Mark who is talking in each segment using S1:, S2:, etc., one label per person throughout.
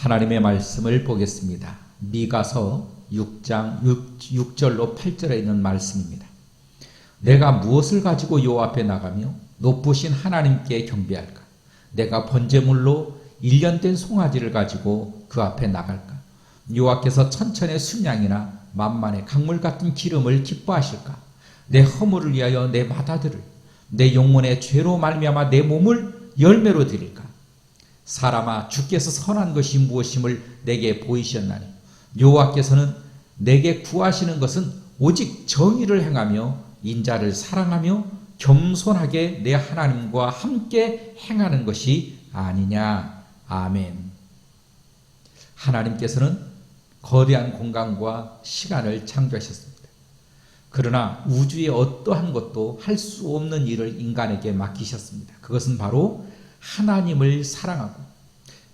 S1: 하나님의 말씀을 보겠습니다. 미가서 6장 6절로 8절에 있는 말씀입니다. 내가 무엇을 가지고 요 앞에 나가며 높으신 하나님께 경배할까? 내가 번제물로 1년 된 송아지를 가지고 그 앞에 나갈까? 여호와께서 천천의 순양이나 만만의 강물 같은 기름을 기뻐하실까? 내 허물을 위하여 내 마다들을, 내 영혼의 죄로 말미암아 내 몸을 열매로 드릴까? 사람아, 주께서 선한 것이 무엇임을 내게 보이셨나니 여호와께서는 내게 구하시는 것은 오직 정의를 행하며 인자를 사랑하며 겸손하게 내 하나님과 함께 행하는 것이 아니냐. 아멘. 하나님께서는 거대한 공간과 시간을 창조하셨습니다. 그러나 우주의 어떠한 것도 할 수 없는 일을 인간에게 맡기셨습니다. 그것은 바로 하나님을 사랑하고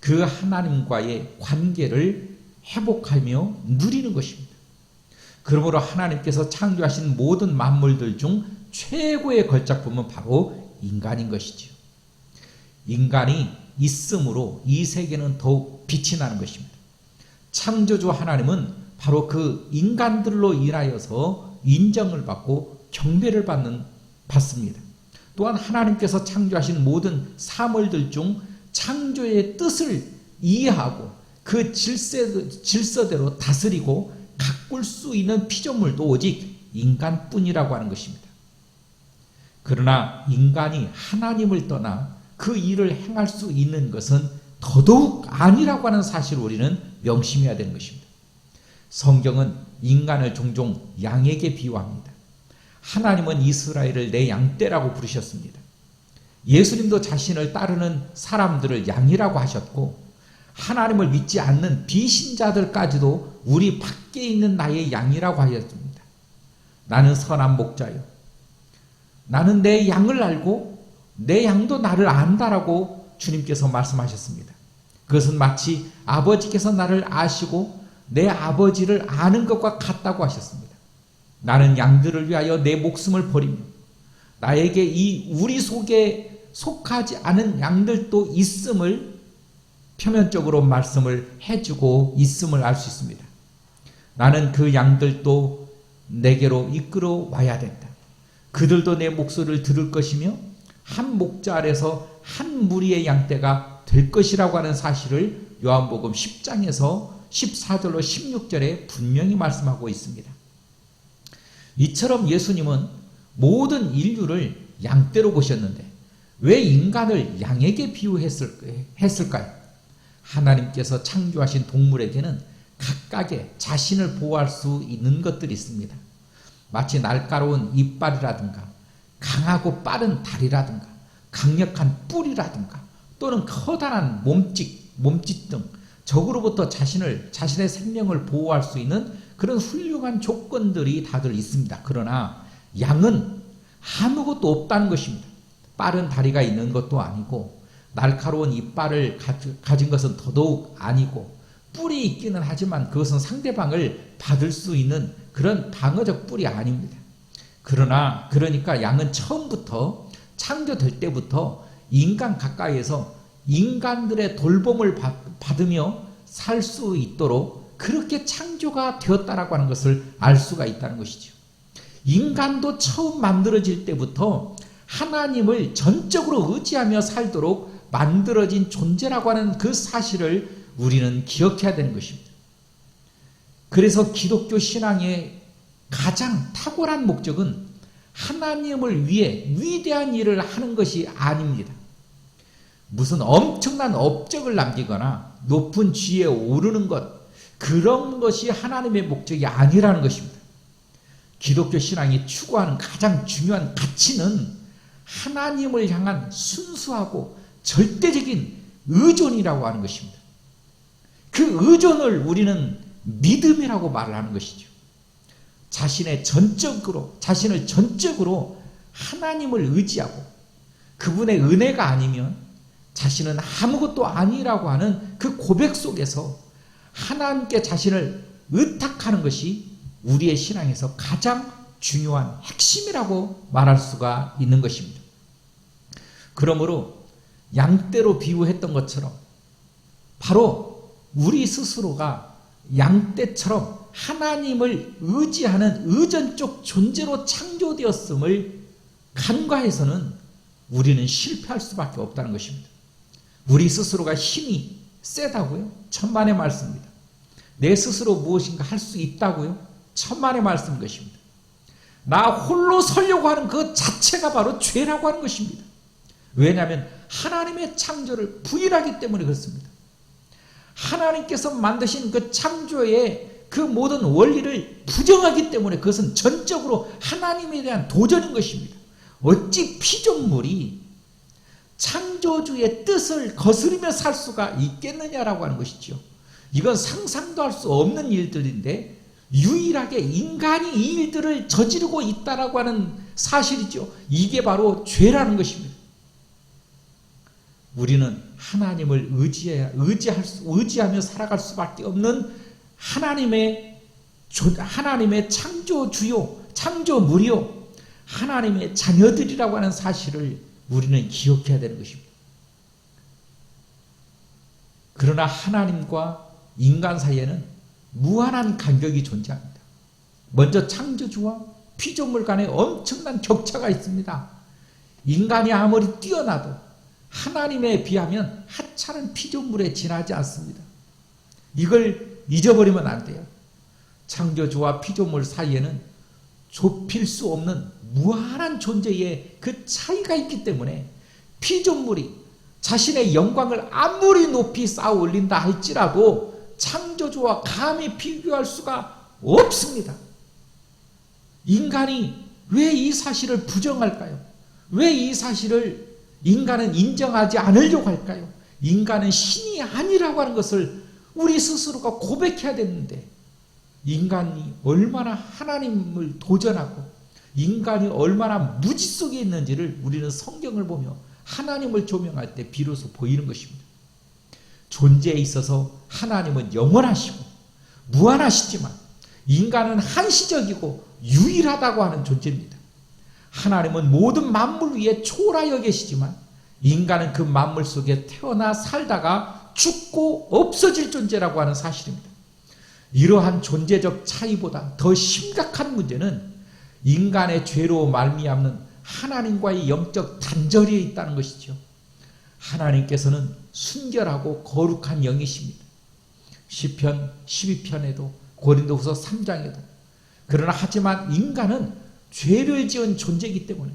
S1: 그 하나님과의 관계를 회복하며 누리는 것입니다. 그러므로 하나님께서 창조하신 모든 만물들 중 최고의 걸작품은 바로 인간인 것이지요. 인간이 있음으로 이 세계는 더욱 빛이 나는 것입니다. 창조주 하나님은 바로 그 인간들로 인하여서 인정을 받고 경배를 받습니다. 또한 하나님께서 창조하신 모든 사물들 중 창조의 뜻을 이해하고 그 질서대로 다스리고 가꿀 수 있는 피조물도 오직 인간뿐이라고 하는 것입니다. 그러나 인간이 하나님을 떠나 그 일을 행할 수 있는 것은 더더욱 아니라고 하는 사실을 우리는 명심해야 되는 것입니다. 성경은 인간을 종종 양에게 비유합니다. 하나님은 이스라엘을 내 양떼라고 부르셨습니다. 예수님도 자신을 따르는 사람들을 양이라고 하셨고 하나님을 믿지 않는 비신자들까지도 우리 밖에 있는 나의 양이라고 하셨습니다. 나는 선한 목자요. 나는 내 양을 알고 내 양도 나를 안다라고 주님께서 말씀하셨습니다. 그것은 마치 아버지께서 나를 아시고 내 아버지를 아는 것과 같다고 하셨습니다. 나는 양들을 위하여 내 목숨을 버리며 나에게 이 우리 속에 속하지 않은 양들도 있음을 표면적으로 말씀을 해주고 있음을 알 수 있습니다. 나는 그 양들도 내게로 이끌어 와야 된다. 그들도 내 목소리를 들을 것이며 한 목자 아래서 한 무리의 양떼가 될 것이라고 하는 사실을 요한복음 10장에서 14절로 16절에 분명히 말씀하고 있습니다. 이처럼 예수님은 모든 인류를 양떼로 보셨는데 왜 인간을 양에게 비유했을까요? 하나님께서 창조하신 동물에게는 각각의 자신을 보호할 수 있는 것들이 있습니다. 마치 날카로운 이빨이라든가 강하고 빠른 다리라든가 강력한 뿔이라든가 또는 커다란 몸짓 등 적으로부터 자신의 생명을 보호할 수 있는 그런 훌륭한 조건들이 다들 있습니다. 그러나 양은 아무것도 없다는 것입니다. 빠른 다리가 있는 것도 아니고 날카로운 이빨을 가진 것은 더더욱 아니고 뿔이 있기는 하지만 그것은 상대방을 받을 수 있는 그런 방어적 뿔이 아닙니다. 그러니까 양은 처음부터 창조될 때부터 인간 가까이에서 인간들의 돌봄을 받으며 살 수 있도록 그렇게 창조가 되었다라고 하는 것을 알 수가 있다는 것이죠. 인간도 처음 만들어질 때부터 하나님을 전적으로 의지하며 살도록 만들어진 존재라고 하는 그 사실을 우리는 기억해야 되는 것입니다. 그래서 기독교 신앙의 가장 탁월한 목적은 하나님을 위해 위대한 일을 하는 것이 아닙니다. 무슨 엄청난 업적을 남기거나 높은 지위에 오르는 것, 그런 것이 하나님의 목적이 아니라는 것입니다. 기독교 신앙이 추구하는 가장 중요한 가치는 하나님을 향한 순수하고 절대적인 의존이라고 하는 것입니다. 그 의존을 우리는 믿음이라고 말을 하는 것이죠. 자신을 전적으로 하나님을 의지하고 그분의 은혜가 아니면 자신은 아무것도 아니라고 하는 그 고백 속에서 하나님께 자신을 의탁하는 것이 우리의 신앙에서 가장 중요한 핵심이라고 말할 수가 있는 것입니다. 그러므로 양떼로 비유했던 것처럼 바로 우리 스스로가 양떼처럼 하나님을 의지하는 의존적 존재로 창조되었음을 간과해서는 우리는 실패할 수밖에 없다는 것입니다. 우리 스스로가 힘이 세다고요? 천만의 말씀입니다. 내 스스로 무엇인가 할 수 있다고요? 천만의 말씀인 것입니다. 나 홀로 서려고 하는 그 자체가 바로 죄라고 하는 것입니다. 왜냐하면 하나님의 창조를 부인하기 때문에 그렇습니다. 하나님께서 만드신 그 창조의 그 모든 원리를 부정하기 때문에 그것은 전적으로 하나님에 대한 도전인 것입니다. 어찌 피조물이 창조주의 뜻을 거스르며 살 수가 있겠느냐라고 하는 것이죠. 이건 상상도 할 수 없는 일들인데 유일하게 인간이 이 일들을 저지르고 있다라고 하는 사실이죠. 이게 바로 죄라는 것입니다. 우리는 하나님을 의지하며 살아갈 수밖에 없는 하나님의 창조주요, 창조물이요, 하나님의 자녀들이라고 하는 사실을 우리는 기억해야 되는 것입니다. 그러나 하나님과 인간 사이에는 무한한 간격이 존재합니다. 먼저 창조주와 피조물 간에 엄청난 격차가 있습니다. 인간이 아무리 뛰어나도 하나님에 비하면 하찮은 피조물에 지나지 않습니다. 이걸 잊어버리면 안 돼요. 창조주와 피조물 사이에는 좁힐 수 없는 무한한 존재의 그 차이가 있기 때문에 피조물이 자신의 영광을 아무리 높이 쌓아 올린다 할지라도 창조주와 감히 비교할 수가 없습니다. 인간이 왜 이 사실을 부정할까요? 왜 이 사실을 인간은 인정하지 않으려고 할까요? 인간은 신이 아니라고 하는 것을 우리 스스로가 고백해야 되는데 인간이 얼마나 하나님을 도전하고 인간이 얼마나 무지 속에 있는지를 우리는 성경을 보며 하나님을 조명할 때 비로소 보이는 것입니다. 존재에 있어서 하나님은 영원하시고 무한하시지만 인간은 한시적이고 유일하다고 하는 존재입니다. 하나님은 모든 만물 위에 초월하여 계시지만 인간은 그 만물 속에 태어나 살다가 죽고 없어질 존재라고 하는 사실입니다. 이러한 존재적 차이보다 더 심각한 문제는 인간의 죄로 말미암는 하나님과의 영적 단절이 있다는 것이죠. 하나님께서는 순결하고 거룩한 영이십니다. 시편 12편에도 고린도후서 3장에도 그러나 하지만 인간은 죄를 지은 존재이기 때문에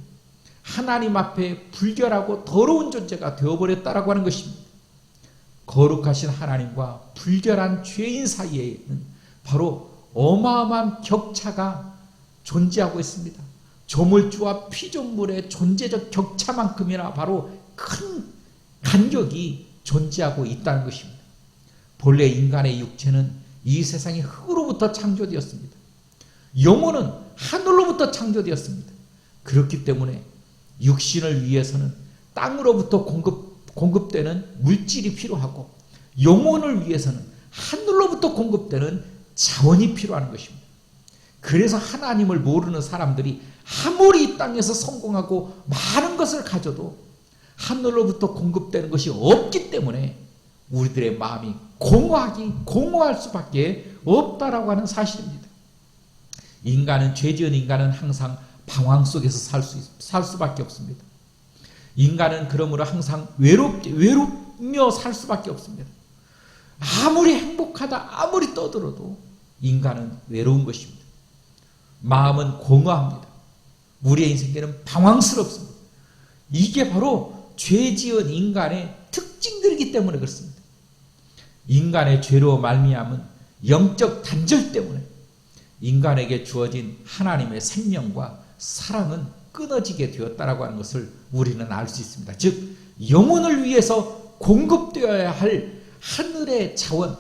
S1: 하나님 앞에 불결하고 더러운 존재가 되어버렸다라고 하는 것입니다. 거룩하신 하나님과 불결한 죄인 사이에는 바로 어마어마한 격차가 존재하고 있습니다. 조물주와 피조물의 존재적 격차만큼이나 바로 큰 간격이 존재하고 있다는 것입니다. 본래 인간의 육체는 이 세상의 흙으로부터 창조되었습니다. 영혼은 하늘로부터 창조되었습니다. 그렇기 때문에 육신을 위해서는 땅으로부터 공급되는 물질이 필요하고 영혼을 위해서는 하늘로부터 공급되는 자원이 필요한 것입니다. 그래서 하나님을 모르는 사람들이 아무리 이 땅에서 성공하고 많은 것을 가져도 하늘로부터 공급되는 것이 없기 때문에 우리들의 마음이 공허할 수밖에 없다라고 하는 사실입니다. 죄지은 인간은 항상 방황 속에서 살 수밖에 없습니다. 인간은 그러므로 항상 외롭며 살 수밖에 없습니다. 아무리 행복하다 아무리 떠들어도 인간은 외로운 것입니다. 마음은 공허합니다. 우리의 인생에는 방황스럽습니다. 이게 바로 죄지은 인간의 특징들이기 때문에 그렇습니다. 인간의 죄로 말미암은 영적 단절 때문에 인간에게 주어진 하나님의 생명과 사랑은 끊어지게 되었다라고 하는 것을 우리는 알 수 있습니다. 즉 영혼을 위해서 공급되어야 할 하늘의 자원,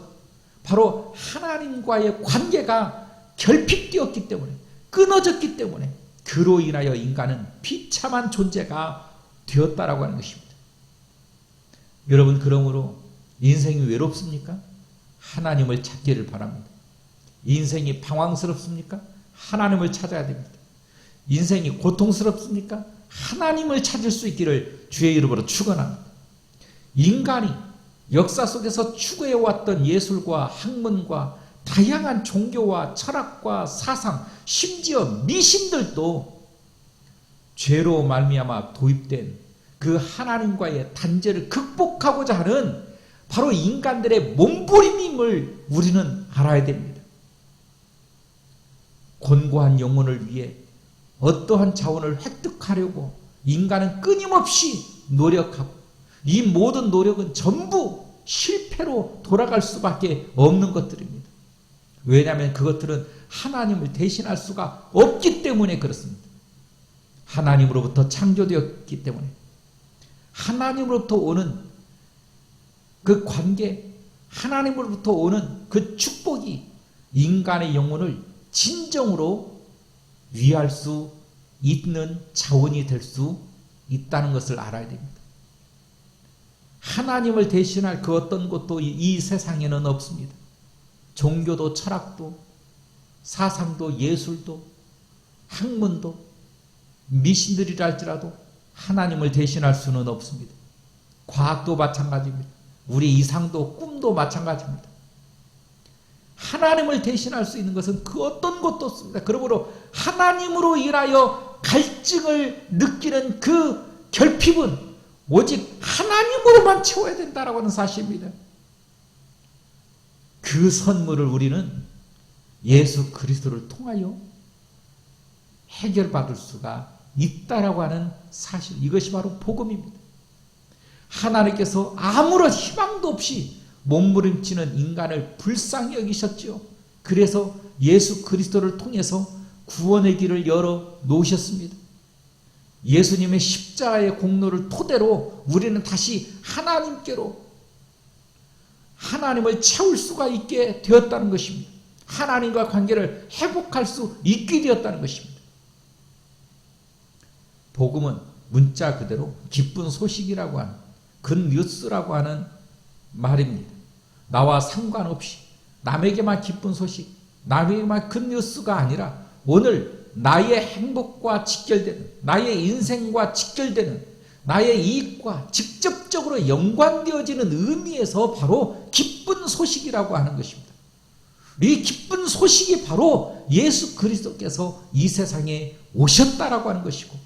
S1: 바로 하나님과의 관계가 결핍되었기 때문에 끊어졌기 때문에 그로 인하여 인간은 비참한 존재가 되었다라고 하는 것입니다. 여러분 그러므로 인생이 외롭습니까? 하나님을 찾기를 바랍니다. 인생이 방황스럽습니까? 하나님을 찾아야 됩니다. 인생이 고통스럽습니까? 하나님을 찾을 수 있기를 주의 이름으로 축원합니다. 인간이 역사 속에서 추구해왔던 예술과 학문과 다양한 종교와 철학과 사상, 심지어 미신들도 죄로 말미암아 도입된 그 하나님과의 단절을 극복하고자 하는 바로 인간들의 몸부림임을 우리는 알아야 됩니다. 곤고한 영혼을 위해 어떠한 자원을 획득하려고 인간은 끊임없이 노력하고 이 모든 노력은 전부 실패로 돌아갈 수밖에 없는 것들입니다. 왜냐하면 그것들은 하나님을 대신할 수가 없기 때문에 그렇습니다. 하나님으로부터 창조되었기 때문에 하나님으로부터 오는 그 관계, 하나님으로부터 오는 그 축복이 인간의 영혼을 진정으로 위할 수 있는 자원이 될 수 있다는 것을 알아야 됩니다. 하나님을 대신할 그 어떤 것도 이 세상에는 없습니다. 종교도 철학도 사상도 예술도 학문도 미신들이라 할지라도 하나님을 대신할 수는 없습니다. 과학도 마찬가지입니다. 우리 이상도 꿈도 마찬가지입니다. 하나님을 대신할 수 있는 것은 그 어떤 것도 없습니다. 그러므로 하나님으로 인하여 갈증을 느끼는 그 결핍은 오직 하나님으로만 채워야 된다라고 하는 사실입니다. 그 선물을 우리는 예수 그리스도를 통하여 해결받을 수가 있다라고 하는 사실, 이것이 바로 복음입니다. 하나님께서 아무런 희망도 없이 몸부림치는 인간을 불쌍히 여기셨지요. 그래서 예수 그리스도를 통해서 구원의 길을 열어 놓으셨습니다. 예수님의 십자가의 공로를 토대로 우리는 다시 하나님께로 하나님을 채울 수가 있게 되었다는 것입니다. 하나님과 관계를 회복할 수 있게 되었다는 것입니다. 복음은 문자 그대로 기쁜 소식이라고 하는 굿뉴스라고 하는 말입니다. 나와 상관없이 남에게만 기쁜 소식, 남에게만 굿뉴스가 아니라 오늘 나의 행복과 직결되는, 나의 인생과 직결되는, 나의 이익과 직접적으로 연관되어지는 의미에서 바로 기쁜 소식이라고 하는 것입니다. 이 기쁜 소식이 바로 예수 그리스도께서 이 세상에 오셨다라고 하는 것이고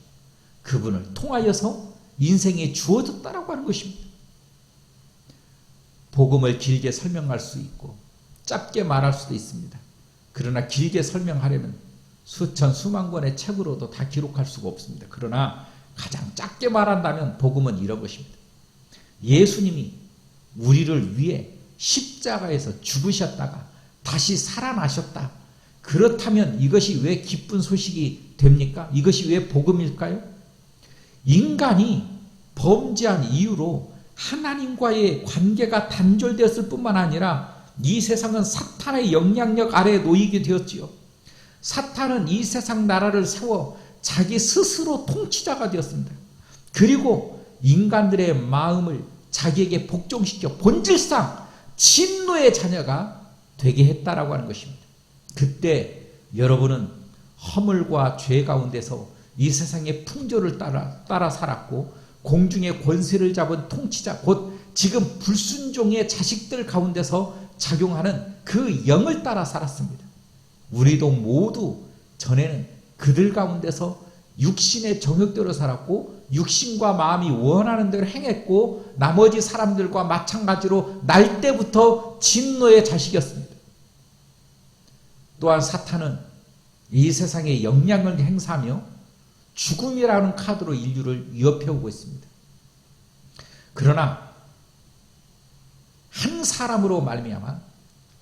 S1: 그분을 통하여서 인생에 주어졌다라고 하는 것입니다. 복음을 길게 설명할 수 있고 짧게 말할 수도 있습니다. 그러나 길게 설명하려면 수천 수만 권의 책으로도 다 기록할 수가 없습니다. 그러나 가장 짧게 말한다면 복음은 이런 것입니다. 예수님이 우리를 위해 십자가에서 죽으셨다가 다시 살아나셨다. 그렇다면 이것이 왜 기쁜 소식이 됩니까? 이것이 왜 복음일까요? 인간이 범죄한 이유로 하나님과의 관계가 단절되었을 뿐만 아니라 이 세상은 사탄의 영향력 아래에 놓이게 되었지요. 사탄은 이 세상 나라를 세워 자기 스스로 통치자가 되었습니다. 그리고 인간들의 마음을 자기에게 복종시켜 본질상 진노의 자녀가 되게 했다라고 하는 것입니다. 그때 여러분은 허물과 죄 가운데서 이 세상의 풍조를 따라 살았고 공중의 권세를 잡은 통치자 곧 지금 불순종의 자식들 가운데서 작용하는 그 영을 따라 살았습니다. 우리도 모두 전에는 그들 가운데서 육신의 정욕대로 살았고 육신과 마음이 원하는 대로 행했고 나머지 사람들과 마찬가지로 날 때부터 진노의 자식이었습니다. 또한 사탄은 이 세상에 영향을 행사하며 죽음이라는 카드로 인류를 위협해오고 있습니다. 그러나 한 사람으로 말미암아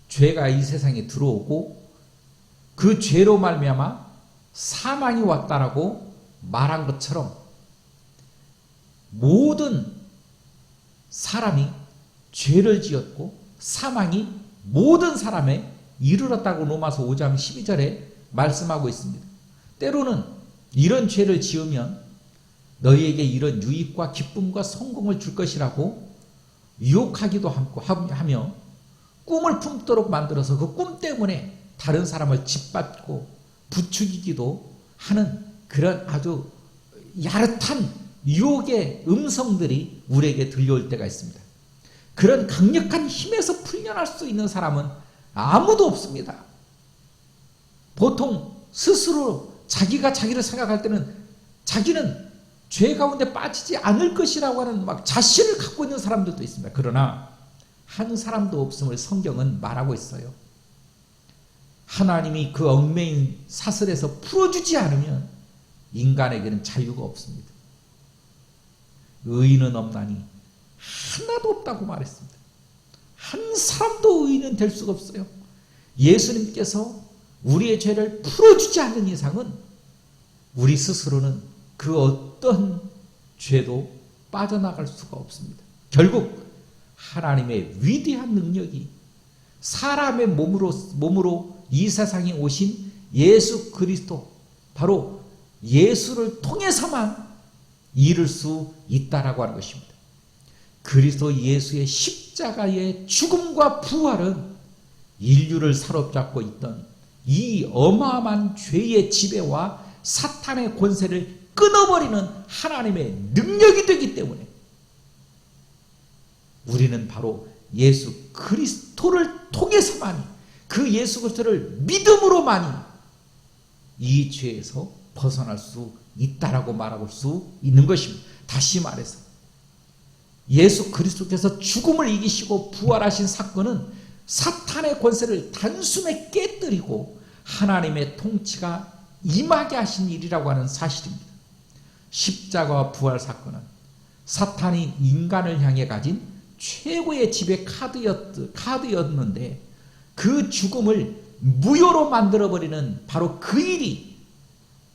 S1: 죄가 이 세상에 들어오고 그 죄로 말미암아 사망이 왔다라고 말한 것처럼 모든 사람이 죄를 지었고 사망이 모든 사람에 이르렀다고 로마서 5장 12절에 말씀하고 있습니다. 때로는 이런 죄를 지으면 너희에게 이런 유익과 기쁨과 성공을 줄 것이라고 유혹하기도 하며 꿈을 품도록 만들어서 그 꿈 때문에 다른 사람을 짓밟고 부추기기도 하는 그런 아주 야릇한 유혹의 음성들이 우리에게 들려올 때가 있습니다. 그런 강력한 힘에서 풀려날 수 있는 사람은 아무도 없습니다. 보통 스스로 자기가 자기를 생각할 때는 자기는 죄 가운데 빠지지 않을 것이라고 하는 막 자신을 갖고 있는 사람들도 있습니다. 그러나 한 사람도 없음을 성경은 말하고 있어요. 하나님이 그 얽매인 사슬에서 풀어주지 않으면 인간에게는 자유가 없습니다. 의인은 없나니 하나도 없다고 말했습니다. 한 사람도 의인은 될 수가 없어요. 예수님께서 우리의 죄를 풀어주지 않는 이상은 우리 스스로는 그 어떤 죄도 빠져나갈 수가 없습니다. 결국 하나님의 위대한 능력이 사람의 몸으로 이 세상에 오신 예수 그리스도, 바로 예수를 통해서만 이룰 수 있다라고 하는 것입니다. 그리스도 예수의 십자가의 죽음과 부활은 인류를 사로잡고 있던 이 어마어마한 죄의 지배와 사탄의 권세를 끊어버리는 하나님의 능력이 되기 때문에 우리는 바로 예수 그리스도를 통해서만이, 그 예수 그리스도를 믿음으로만이 이 죄에서 벗어날 수 있다라고 말할 수 있는 것입니다. 다시 말해서 예수 그리스도께서 죽음을 이기시고 부활하신 사건은 사탄의 권세를 단숨에 깨뜨리고 하나님의 통치가 임하게 하신 일이라고 하는 사실입니다. 십자가와 부활 사건은 사탄이 인간을 향해 가진 최고의 지배 카드였는데 그 죽음을 무효로 만들어버리는 바로 그 일이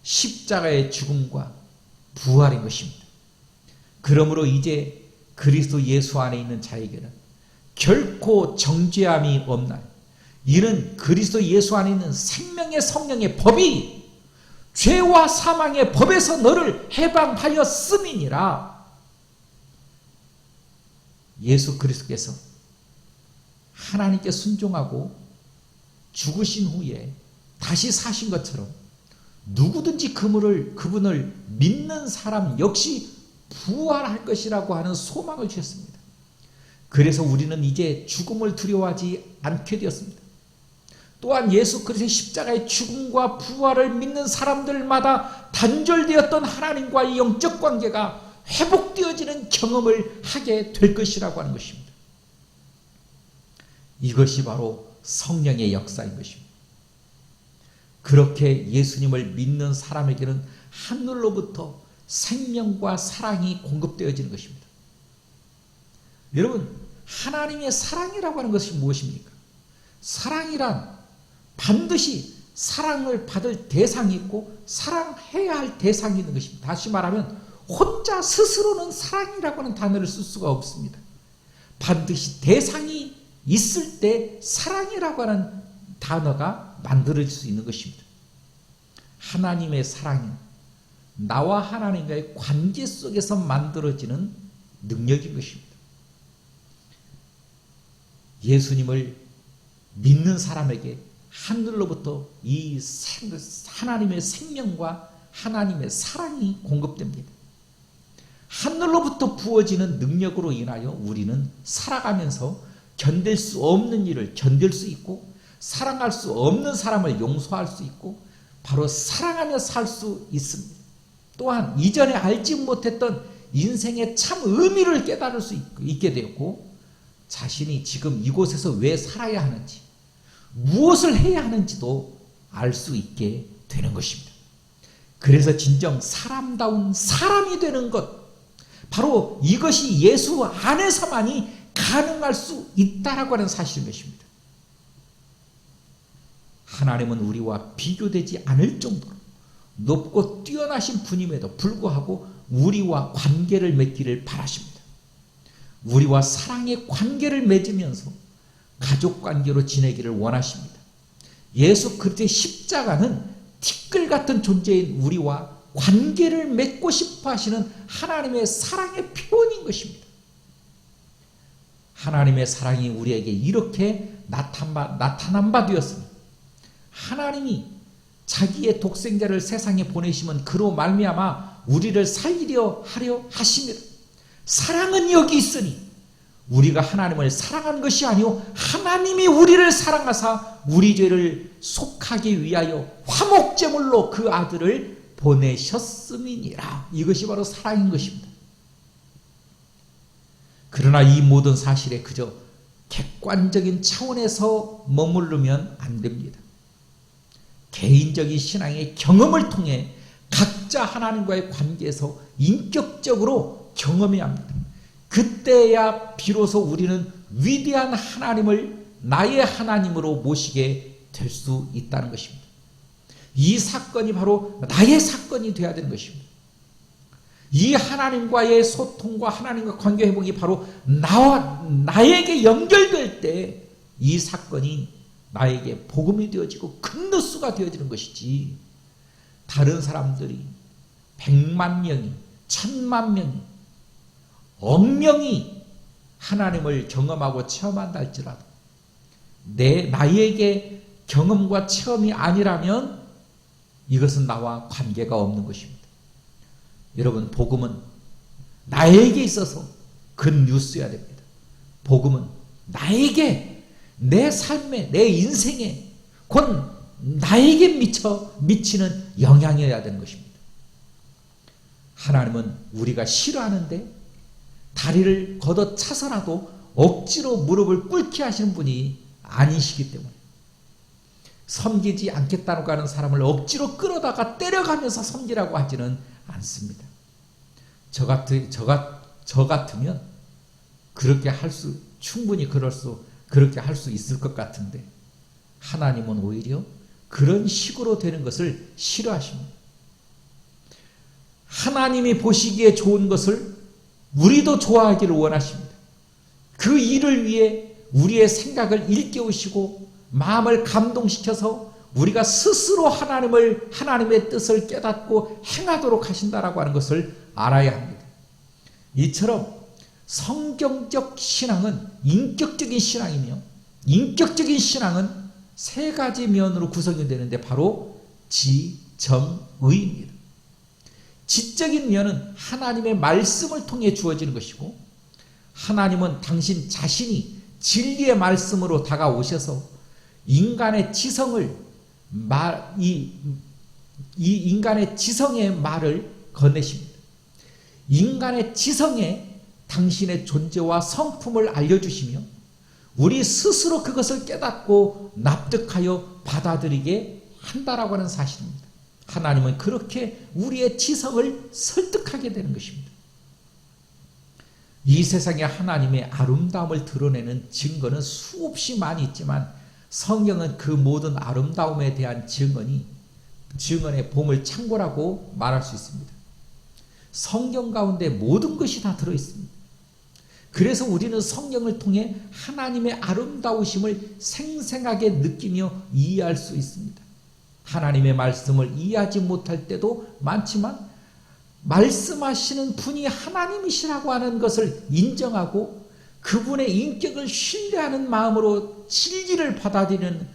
S1: 십자가의 죽음과 부활인 것입니다. 그러므로 이제 그리스도 예수 안에 있는 자에게는 결코 정죄함이 없나요? 이는 그리스도 예수 안에 있는 생명의 성령의 법이 죄와 사망의 법에서 너를 해방하였음이니라. 예수 그리스도께서 하나님께 순종하고 죽으신 후에 다시 사신 것처럼 누구든지 그분을 믿는 사람 역시 부활할 것이라고 하는 소망을 주셨습니다. 그래서 우리는 이제 죽음을 두려워하지 않게 되었습니다. 또한 예수 그리스도의 십자가의 죽음과 부활을 믿는 사람들마다 단절되었던 하나님과의 영적 관계가 회복되어지는 경험을 하게 될 것이라고 하는 것입니다. 이것이 바로 성령의 역사인 것입니다. 그렇게 예수님을 믿는 사람에게는 하늘로부터 생명과 사랑이 공급되어지는 것입니다. 여러분, 하나님의 사랑이라고 하는 것이 무엇입니까? 사랑이란 반드시 사랑을 받을 대상이 있고 사랑해야 할 대상이 있는 것입니다. 다시 말하면 혼자 스스로는 사랑이라고 하는 단어를 쓸 수가 없습니다. 반드시 대상이 있을 때 사랑이라고 하는 단어가 만들어질 수 있는 것입니다. 하나님의 사랑은 나와 하나님과의 관계 속에서 만들어지는 능력인 것입니다. 예수님을 믿는 사람에게 하늘로부터 이 하나님의 생명과 하나님의 사랑이 공급됩니다. 하늘로부터 부어지는 능력으로 인하여 우리는 살아가면서 견딜 수 없는 일을 견딜 수 있고 사랑할 수 없는 사람을 용서할 수 있고 바로 사랑하며 살 수 있습니다. 또한 이전에 알지 못했던 인생의 참 의미를 깨달을 수 있게 되었고 자신이 지금 이곳에서 왜 살아야 하는지 무엇을 해야 하는지도 알 수 있게 되는 것입니다. 그래서 진정 사람다운 사람이 되는 것, 바로 이것이 예수 안에서만이 가능할 수 있다라고 하는 사실인 것입니다. 하나님은 우리와 비교되지 않을 정도로 높고 뛰어나신 분임에도 불구하고 우리와 관계를 맺기를 바라십니다. 우리와 사랑의 관계를 맺으면서 가족 관계로 지내기를 원하십니다. 예수 그리스도의 십자가는 티끌 같은 존재인 우리와 관계를 맺고 싶어 하시는 하나님의 사랑의 표현인 것입니다. 하나님의 사랑이 우리에게 이렇게 나타난 바 되었습니다. 하나님이 자기의 독생자를 세상에 보내시면 그로 말미암아 우리를 살리려 하려 하심이라. 사랑은 여기 있으니 우리가 하나님을 사랑하는 것이 아니요 하나님이 우리를 사랑하사 우리 죄를 속하기 위하여 화목제물로 그 아들을 보내셨음이니라. 이것이 바로 사랑인 것입니다. 그러나 이 모든 사실에 그저 객관적인 차원에서 머무르면 안 됩니다. 개인적인 신앙의 경험을 통해 각자 하나님과의 관계에서 인격적으로 경험해야 합니다. 그때야 비로소 우리는 위대한 하나님을 나의 하나님으로 모시게 될 수 있다는 것입니다. 이 사건이 바로 나의 사건이 되어야 되는 것입니다. 이 하나님과의 소통과 하나님과 관계 회복이 바로 나에게 연결될 때 이 사건이 나에게 복음이 되어지고 큰 뉴스가 되어지는 것이지, 다른 사람들이 100만 명이 1000만 명이 억명이 하나님을 경험하고 체험한다 할지라도 나에게 경험과 체험이 아니라면 이것은 나와 관계가 없는 것입니다. 여러분, 복음은 나에게 있어서 큰 뉴스여야 됩니다. 복음은 나에게, 내 삶에, 내 인생에, 곧 나에게 미치는 영향이어야 되는 것입니다. 하나님은 우리가 싫어하는데 다리를 걷어차서라도 억지로 무릎을 꿇게 하시는 분이 아니시기 때문에, 섬기지 않겠다고 하는 사람을 억지로 끌어다가 때려가면서 섬기라고 하지는 않습니다. 저 같으면 충분히 그렇게 할 수 있을 것 같은데, 하나님은 오히려 그런 식으로 되는 것을 싫어하십니다. 하나님이 보시기에 좋은 것을 우리도 좋아하기를 원하십니다. 그 일을 위해 우리의 생각을 일깨우시고 마음을 감동시켜서 우리가 스스로 하나님의 뜻을 깨닫고 행하도록 하신다라고 하는 것을 알아야 합니다. 이처럼 성경적 신앙은 인격적인 신앙이며, 인격적인 신앙은 세 가지 면으로 구성이 되는데 바로 지, 정, 의입니다. 지적인 면은 하나님의 말씀을 통해 주어지는 것이고, 하나님은 당신 자신이 진리의 말씀으로 다가오셔서 인간의 인간의 지성의 말을 건네십니다. 인간의 지성에 당신의 존재와 성품을 알려주시며 우리 스스로 그것을 깨닫고 납득하여 받아들이게 한다라고 하는 사실입니다. 하나님은 그렇게 우리의 지성을 설득하게 되는 것입니다. 이 세상에 하나님의 아름다움을 드러내는 증거는 수없이 많이 있지만, 성경은 그 모든 아름다움에 대한 증언의 보물창고라고 말할 수 있습니다. 성경 가운데 모든 것이 다 들어있습니다. 그래서 우리는 성경을 통해 하나님의 아름다우심을 생생하게 느끼며 이해할 수 있습니다. 하나님의 말씀을 이해하지 못할 때도 많지만, 말씀하시는 분이 하나님이시라고 하는 것을 인정하고 그분의 인격을 신뢰하는 마음으로 진리를 받아들이는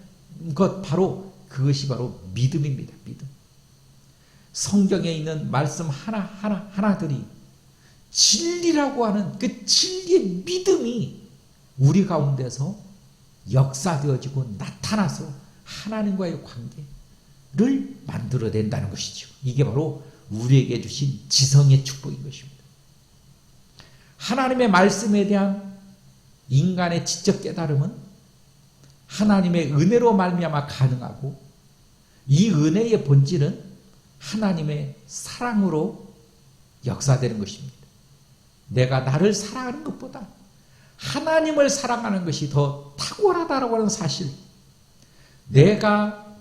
S1: 그것이 바로 믿음입니다. 믿음. 성경에 있는 말씀 하나들이 진리라고 하는 그 진리의 믿음이 우리 가운데서 역사되어지고 나타나서 하나님과의 관계를 만들어낸다는 것이죠. 이게 바로 우리에게 주신 지성의 축복인 것입니다. 하나님의 말씀에 대한 인간의 지적 깨달음은 하나님의 은혜로 말미암아 가능하고, 이 은혜의 본질은 하나님의 사랑으로 역사되는 것입니다. 내가 나를 사랑하는 것보다 하나님을 사랑하는 것이 더 탁월하다라고 하는 사실, 내가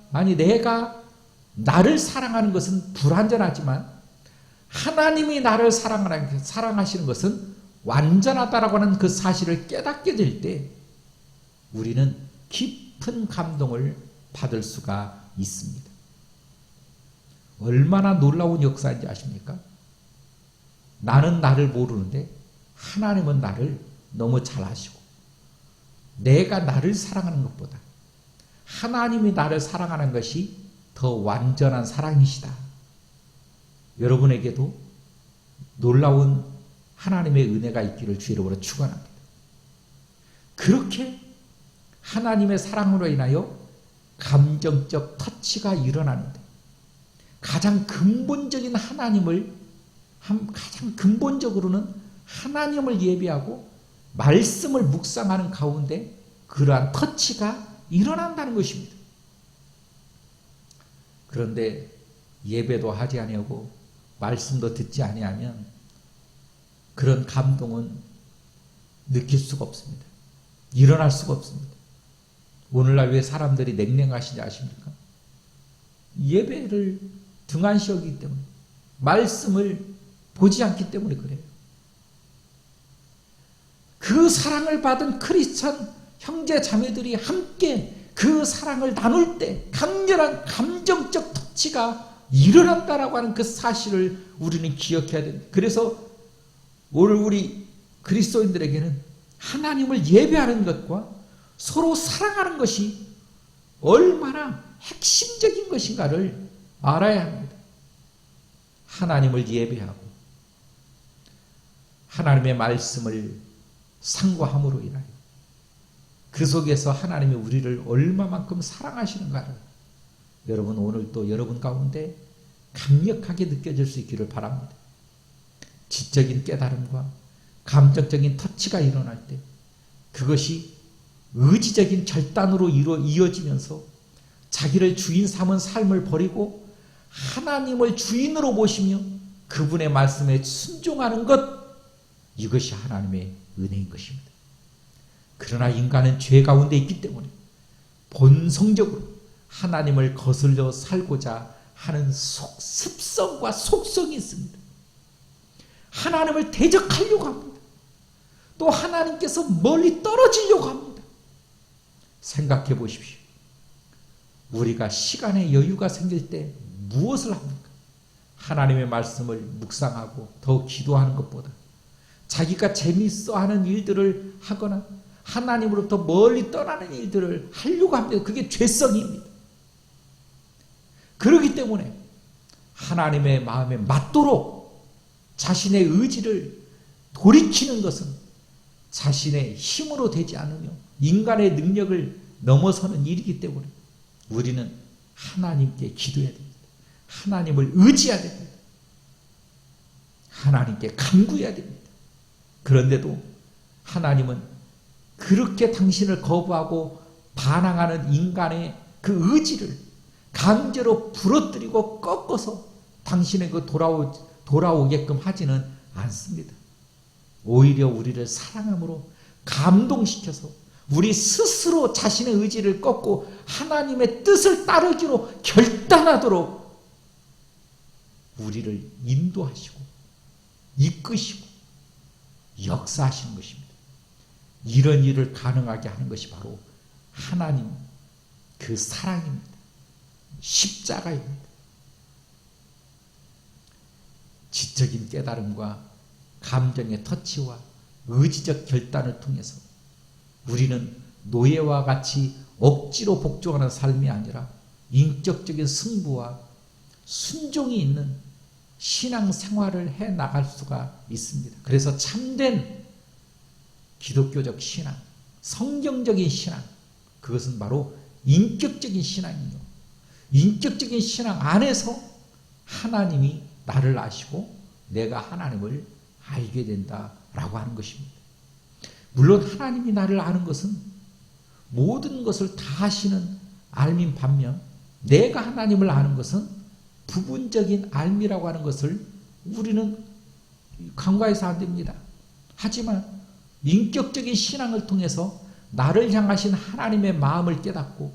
S1: 나를 사랑하는 것은 불완전하지만 하나님이 나를 사랑하시는 것은 완전하다라고 하는 그 사실을 깨닫게 될 때 우리는 깊은 감동을 받을 수가 있습니다. 얼마나 놀라운 역사인지 아십니까? 나는 나를 모르는데 하나님은 나를 너무 잘 아시고, 내가 나를 사랑하는 것보다 하나님이 나를 사랑하는 것이 더 완전한 사랑이시다. 여러분에게도 놀라운 하나님의 은혜가 있기를 주 이름으로 축원합니다. 그렇게 하나님의 사랑으로 인하여 감정적 터치가 일어나는데 가장 근본적인 가장 근본적으로는 하나님을 예배하고 말씀을 묵상하는 가운데 그러한 터치가 일어난다는 것입니다. 그런데 예배도 하지 아니하고 말씀도 듣지 아니하면 그런 감동은 느낄 수가 없습니다. 일어날 수가 없습니다. 오늘날 왜 사람들이 냉랭하신지 아십니까? 예배를 등한시 여기기 때문에, 말씀을 보지 않기 때문에 그래요. 그 사랑을 받은 크리스천 형제 자매들이 함께 그 사랑을 나눌 때 강렬한 감정적 터치가 일어난다라고 하는 그 사실을 우리는 기억해야 됩니다. 그래서 오늘 우리 그리스도인들에게는 하나님을 예배하는 것과 서로 사랑하는 것이 얼마나 핵심적인 것인가를 알아야 합니다. 하나님을 예배하고 하나님의 말씀을 상고함으로 인하여 그 속에서 하나님이 우리를 얼마만큼 사랑하시는가를 여러분 오늘도 여러분 가운데 강력하게 느껴질 수 있기를 바랍니다. 지적인 깨달음과 감정적인 터치가 일어날 때 그것이 의지적인 결단으로 이어지면서 자기를 주인 삼은 삶을 버리고 하나님을 주인으로 모시며 그분의 말씀에 순종하는 것, 이것이 하나님의 은혜인 것입니다. 그러나 인간은 죄 가운데 있기 때문에 본성적으로 하나님을 거슬려 살고자 하는 습성과 속성이 있습니다. 하나님을 대적하려고 합니다. 또 하나님께서 멀리 떨어지려고 합니다. 생각해 보십시오. 우리가 시간의 여유가 생길 때 무엇을 합니까? 하나님의 말씀을 묵상하고 더 기도하는 것보다 자기가 재미있어 하는 일들을 하거나 하나님으로부터 멀리 떠나는 일들을 하려고 합니다. 그게 죄성입니다. 그렇기 때문에 하나님의 마음에 맞도록 자신의 의지를 돌이키는 것은 자신의 힘으로 되지 않으며 인간의 능력을 넘어서는 일이기 때문에 우리는 하나님께 기도해야 됩니다. 하나님을 의지해야 됩니다. 하나님께 간구해야 됩니다. 그런데도 하나님은 그렇게 당신을 거부하고 반항하는 인간의 그 의지를 강제로 부러뜨리고 꺾어서 당신에게 돌아오게끔 하지는 않습니다. 오히려 우리를 사랑함으로 감동시켜서 우리 스스로 자신의 의지를 꺾고 하나님의 뜻을 따르기로 결단하도록 우리를 인도하시고 이끄시고 역사하시는 것입니다. 이런 일을 가능하게 하는 것이 바로 하나님 그 사랑입니다. 십자가입니다. 지적인 깨달음과 감정의 터치와 의지적 결단을 통해서 우리는 노예와 같이 억지로 복종하는 삶이 아니라 인격적인 승부와 순종이 있는 신앙생활을 해 나갈 수가 있습니다. 그래서 참된 기독교적 신앙, 성경적인 신앙, 그것은 바로 인격적인 신앙이요. 인격적인 신앙 안에서 하나님이 나를 아시고 내가 하나님을 알게 된다라고 하는 것입니다. 물론 하나님이 나를 아는 것은 모든 것을 다 아시는 알민 반면 내가 하나님을 아는 것은 부분적인 알미라고 하는 것을 우리는 간과해서 안 됩니다. 하지만 인격적인 신앙을 통해서 나를 향하신 하나님의 마음을 깨닫고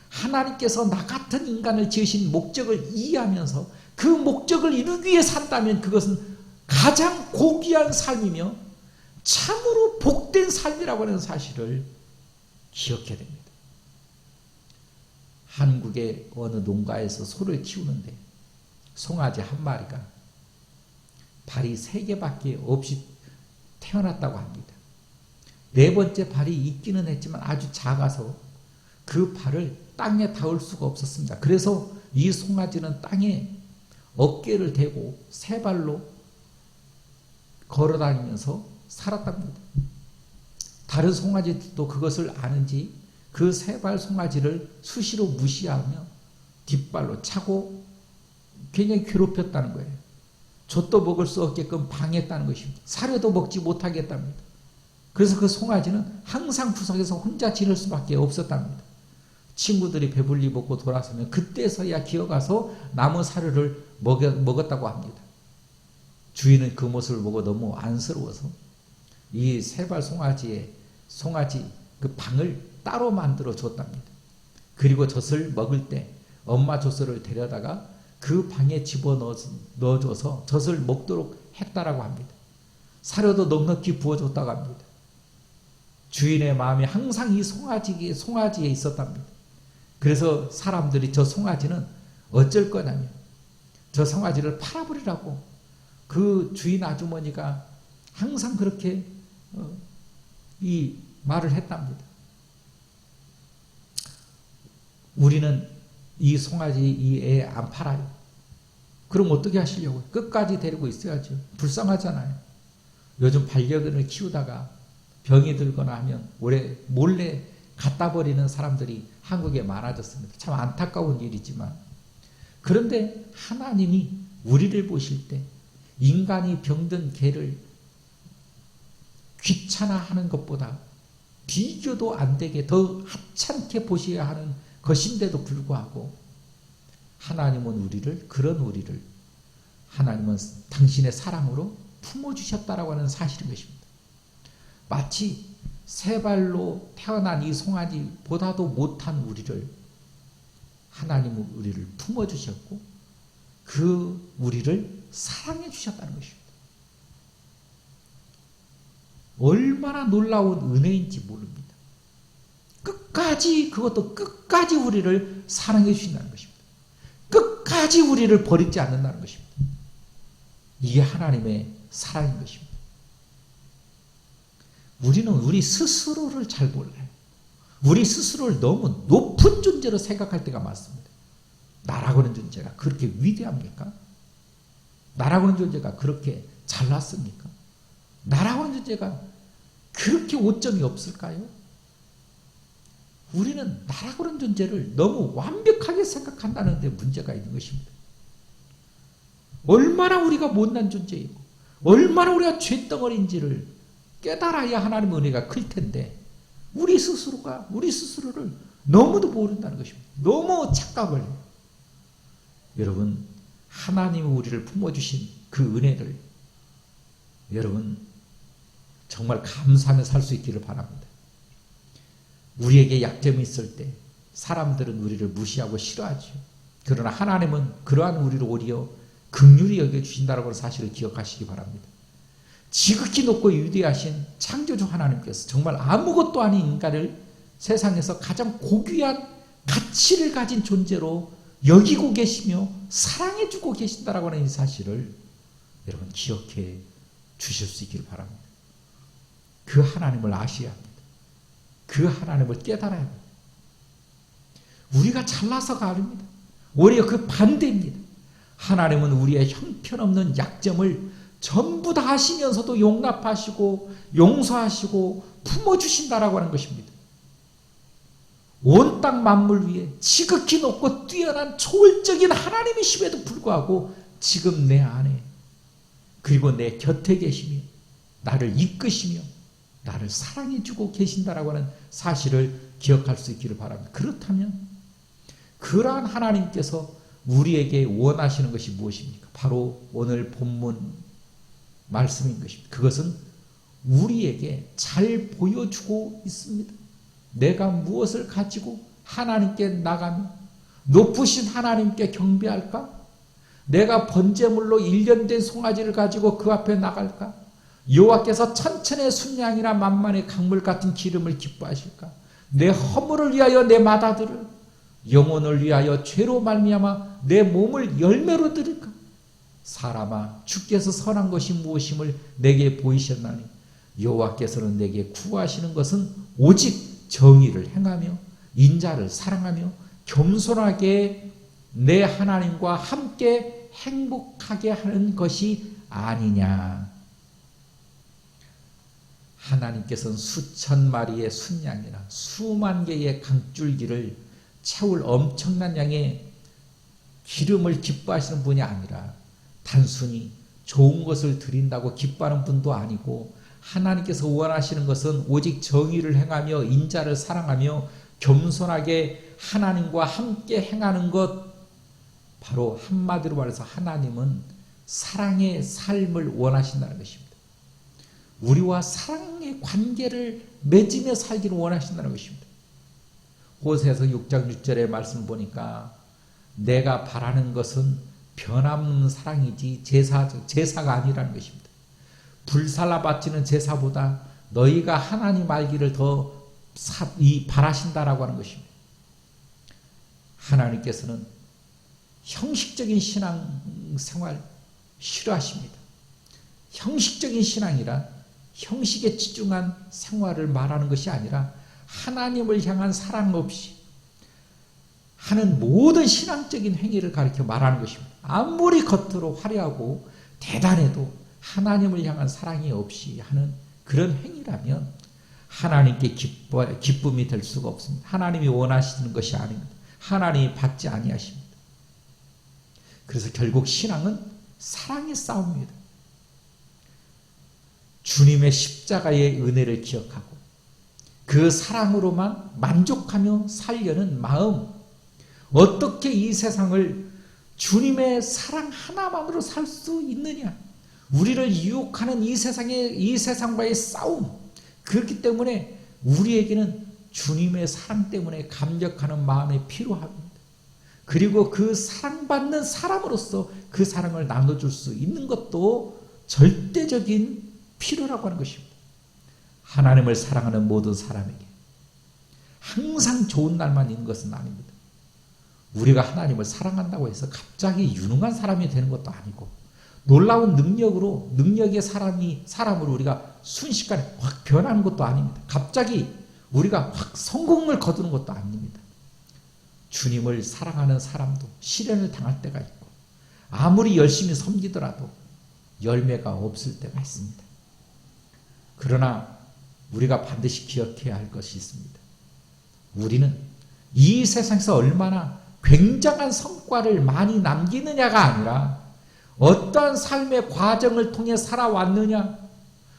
S1: 하나님께서 나 같은 인간을 지으신 목적을 이해하면서 그 목적을 이루기 위해 산다면 그것은 가장 고귀한 삶이며 참으로 복된 삶이라고 하는 사실을 기억해야 됩니다. 한국의 어느 농가에서 소를 키우는데 송아지 한 마리가 발이 3개밖에 없이 태어났다고 합니다. 4번째 발이 있기는 했지만 아주 작아서 그 발을 땅에 닿을 수가 없었습니다. 그래서 이 송아지는 땅에 어깨를 대고 3발로 걸어다니면서 살았답니다. 다른 송아지도 그것을 아는지 그 세발 송아지를 수시로 무시하며 뒷발로 차고 굉장히 괴롭혔다는 거예요. 젖도 먹을 수 없게끔 방해했다는 것입니다. 사료도 먹지 못하게 했답니다. 그래서 그 송아지는 항상 구석에서 혼자 지낼 수밖에 없었답니다. 친구들이 배불리 먹고 돌아서면 그때서야 기어가서 남은 사료를 먹었다고 합니다. 주인은 그 모습을 보고 너무 안쓰러워서 이 세발 송아지 그 방을 따로 만들어 줬답니다. 그리고 젖을 먹을 때 엄마 젖을 데려다가 그 방에 집어넣어줘서 젖을 먹도록 했다라고 합니다. 사료도 넉넉히 부어줬다고 합니다. 주인의 마음이 항상 이 송아지에 있었답니다. 그래서 사람들이 저 송아지는 어쩔 거냐면 저 송아지를 팔아버리라고 그 주인 아주머니가 항상 그렇게 이 말을 했답니다. 우리는 이 송아지 이 애 안 팔아요. 그럼 어떻게 하시려고? 끝까지 데리고 있어야죠. 불쌍하잖아요. 요즘 반려견을 키우다가 병이 들거나 하면 몰래 갖다 버리는 사람들이 한국에 많아졌습니다. 참 안타까운 일이지만 그런데 하나님이 우리를 보실 때 인간이 병든 개를 귀찮아하는 것보다 비교도 안 되게 더 하찮게 보셔야 하는 것인데도 불구하고 하나님은 그런 우리를 하나님은 당신의 사랑으로 품어주셨다라고 하는 사실인 것입니다. 마치 세 발로 태어난 이 송아지보다도 못한 우리를 하나님은 우리를 품어주셨고 그 우리를 사랑해 주셨다는 것입니다. 얼마나 놀라운 은혜인지 모릅니다. 그것도 끝까지 우리를 사랑해 주신다는 것입니다. 끝까지 우리를 버리지 않는다는 것입니다. 이게 하나님의 사랑인 것입니다. 우리는 우리 스스로를 잘 몰라요. 우리 스스로를 너무 높은 존재로 생각할 때가 많습니다. 나라고 하는 존재가 그렇게 위대합니까? 나라고 하는 존재가 그렇게 잘났습니까? 나라고 하는 존재가 그렇게 오점이 없을까요? 우리는 나라고 하는 존재를 너무 완벽하게 생각한다는 데 문제가 있는 것입니다. 얼마나 우리가 못난 존재이고 얼마나 우리가 죄덩어리인지를 깨달아야 하나님의 은혜가 클 텐데 우리 스스로를 너무도 모른다는 것입니다. 너무 착각을 해요. 여러분 하나님이 우리를 품어주신 그 은혜를 여러분 정말 감사하며 살 수 있기를 바랍니다. 우리에게 약점이 있을 때 사람들은 우리를 무시하고 싫어하죠. 그러나 하나님은 그러한 우리를 오히려 긍휼히 여겨주신다는 사실을 기억하시기 바랍니다. 지극히 높고 위대하신 창조주 하나님께서 정말 아무것도 아닌 인간을 세상에서 가장 고귀한 가치를 가진 존재로 여기고 계시며 사랑해주고 계신다라고 하는 이 사실을 여러분 기억해 주실 수 있기를 바랍니다. 그 하나님을 아셔야 합니다. 그 하나님을 깨달아야 합니다. 우리가 잘나서가 아닙니다. 오히려 그 반대입니다. 하나님은 우리의 형편없는 약점을 전부 다 하시면서도 용납하시고 용서하시고 품어주신다라고 하는 것입니다. 온 땅 만물 위에 지극히 높고 뛰어난 초월적인 하나님이심에도 불구하고 지금 내 안에 그리고 내 곁에 계시며 나를 이끄시며 나를 사랑해주고 계신다라고 하는 사실을 기억할 수 있기를 바랍니다. 그렇다면 그러한 하나님께서 우리에게 원하시는 것이 무엇입니까? 바로 오늘 본문 말씀인 것입니다. 그것은 우리에게 잘 보여주고 있습니다. 내가 무엇을 가지고 하나님께 나가며 높으신 하나님께 경배할까? 내가 번제물로 1년 된 송아지를 가지고 그 앞에 나갈까? 여호와께서 천천의 순양이나 만만의 강물 같은 기름을 기뻐하실까? 내 허물을 위하여 내 맏아들을 영혼을 위하여 죄로 말미암아 내 몸을 열매로 드릴까? 사람아 주께서 선한 것이 무엇임을 내게 보이셨나니 여호와께서는 내게 구하시는 것은 오직 정의를 행하며 인자를 사랑하며 겸손하게 내 하나님과 함께 행복하게 하는 것이 아니냐. 하나님께서는 수천 마리의 순양이나 수만 개의 강줄기를 채울 엄청난 양의 기름을 기뻐하시는 분이 아니라 단순히 좋은 것을 드린다고 기뻐하는 분도 아니고, 하나님께서 원하시는 것은 오직 정의를 행하며 인자를 사랑하며 겸손하게 하나님과 함께 행하는 것, 바로 한마디로 말해서 하나님은 사랑의 삶을 원하신다는 것입니다. 우리와 사랑의 관계를 맺으며 살기를 원하신다는 것입니다. 호세아서 6장 6절의 말씀을 보니까 내가 바라는 것은 변함없는 사랑이지 제사가 아니라는 것입니다. 불살라 바치는 제사보다 너희가 하나님 알기를 더 바라신다라고 하는 것입니다. 하나님께서는 형식적인 신앙생활 싫어하십니다. 형식적인 신앙이라 형식에 치중한 생활을 말하는 것이 아니라 하나님을 향한 사랑 없이 하는 모든 신앙적인 행위를 가리켜 말하는 것입니다. 아무리 겉으로 화려하고 대단해도 하나님을 향한 사랑이 없이 하는 그런 행위라면 하나님께 기쁨이 될 수가 없습니다. 하나님이 원하시는 것이 아닙니다. 하나님이 받지 아니하십니다. 그래서 결국 신앙은 사랑의 싸움입니다. 주님의 십자가의 은혜를 기억하고 그 사랑으로만 만족하며 살려는 마음, 어떻게 이 세상을 주님의 사랑 하나만으로 살 수 있느냐, 우리를 유혹하는 이 세상과의 싸움, 그렇기 때문에 우리에게는 주님의 사랑 때문에 감격하는 마음이 필요합니다. 그리고 그 사랑받는 사람으로서 그 사랑을 나눠줄 수 있는 것도 절대적인 필요라고 하는 것입니다. 하나님을 사랑하는 모든 사람에게 항상 좋은 날만 있는 것은 아닙니다. 우리가 하나님을 사랑한다고 해서 갑자기 유능한 사람이 되는 것도 아니고, 놀라운 능력의 사람으로 우리가 순식간에 확 변하는 것도 아닙니다. 갑자기 우리가 확 성공을 거두는 것도 아닙니다. 주님을 사랑하는 사람도 시련을 당할 때가 있고, 아무리 열심히 섬기더라도 열매가 없을 때가 있습니다. 그러나 우리가 반드시 기억해야 할 것이 있습니다. 우리는 이 세상에서 얼마나 굉장한 성과를 많이 남기느냐가 아니라 어떠한 삶의 과정을 통해 살아왔느냐,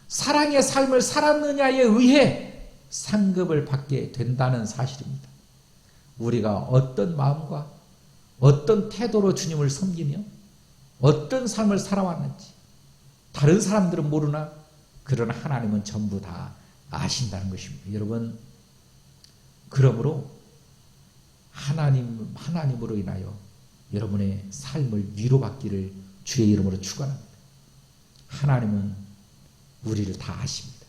S1: 사랑의 삶을 살았느냐에 의해 상급을 받게 된다는 사실입니다. 우리가 어떤 마음과 어떤 태도로 주님을 섬기며 어떤 삶을 살아왔는지 다른 사람들은 모르나 그러나 하나님은 전부 다 아신다는 것입니다. 여러분, 그러므로 하나님으로 인하여 여러분의 삶을 위로받기를 주의 이름으로 축원합니다. 하나님은 우리를 다 아십니다.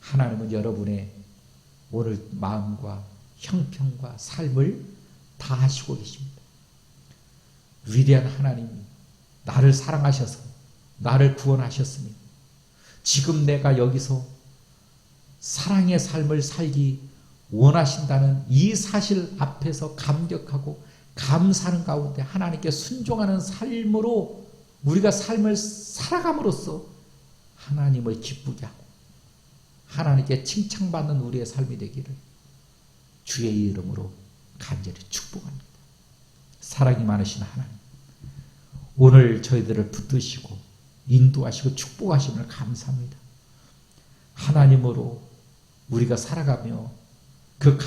S1: 하나님은 여러분의 오늘 마음과 형편과 삶을 다 아시고 계십니다. 위대한 하나님이 나를 사랑하셔서 나를 구원하셨으니 지금 내가 여기서 사랑의 삶을 살기 원하신다는 이 사실 앞에서 감격하고 감사하는 가운데 하나님께 순종하는 삶으로 우리가 삶을 살아감으로써 하나님을 기쁘게 하고 하나님께 칭찬받는 우리의 삶이 되기를 주의 이름으로 간절히 축복합니다. 사랑이 많으신 하나님, 오늘 저희들을 붙드시고 인도하시고 축복하심을 감사합니다. 하나님으로 우리가 살아가며 그